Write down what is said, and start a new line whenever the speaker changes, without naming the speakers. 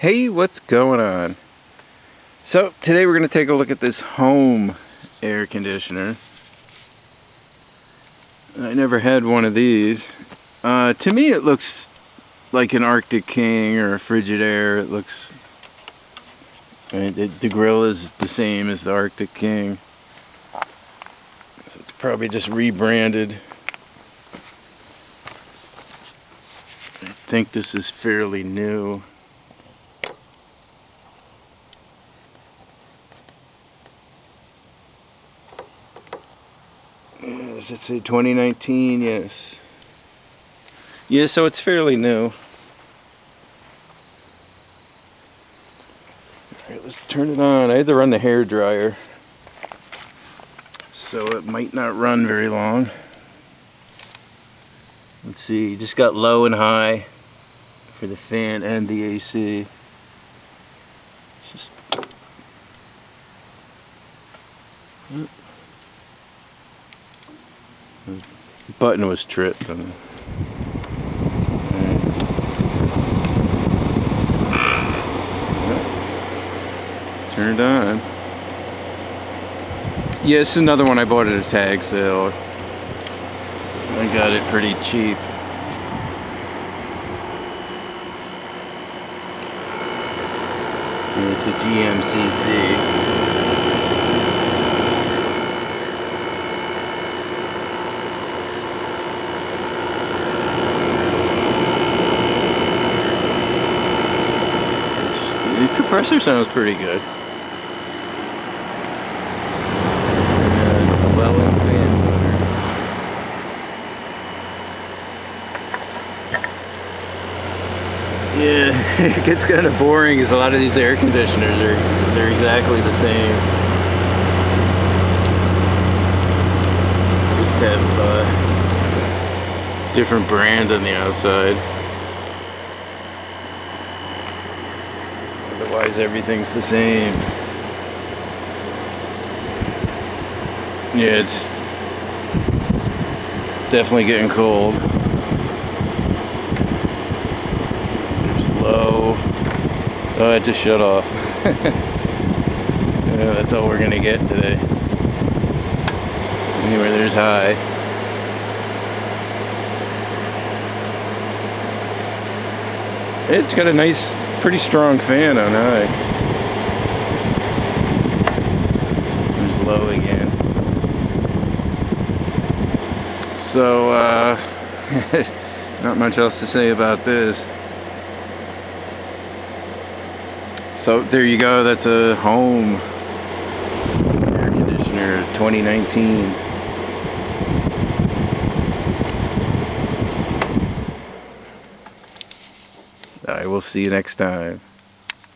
Hey, what's going on? So today we're going to take a look at this home air conditioner. I never had one of these. To me it looks like an Arctic King or a Frigidaire. It looks, the grill is the same as the Arctic King. So it's probably just rebranded. I think this is fairly new. Does it say 2019? Yes. Yeah, so it's fairly new. Alright, let's turn it on. I had to run the hair dryer, so it might not run very long. Let's see, you just got low and high for the fan and the AC. It's just... The button was tripped. Turn it on. Yeah, this is another one I bought at a tag sale. I got it pretty cheap. And it's a GMCC. The compressor sounds pretty good. And a well-in fan motor. Yeah, it gets kind of boring as a lot of these air conditioners they're exactly the same. Just have different brand on the outside. Otherwise everything's the same. Yeah, it's definitely getting cold. There's low. Oh, it just shut off. Yeah, that's all we're gonna get today. Anyway, there's high. It's got a nice, pretty strong fan on high. There's low again. So, not much else to say about this. So there you go, that's a home air conditioner 2019. I will see you next time.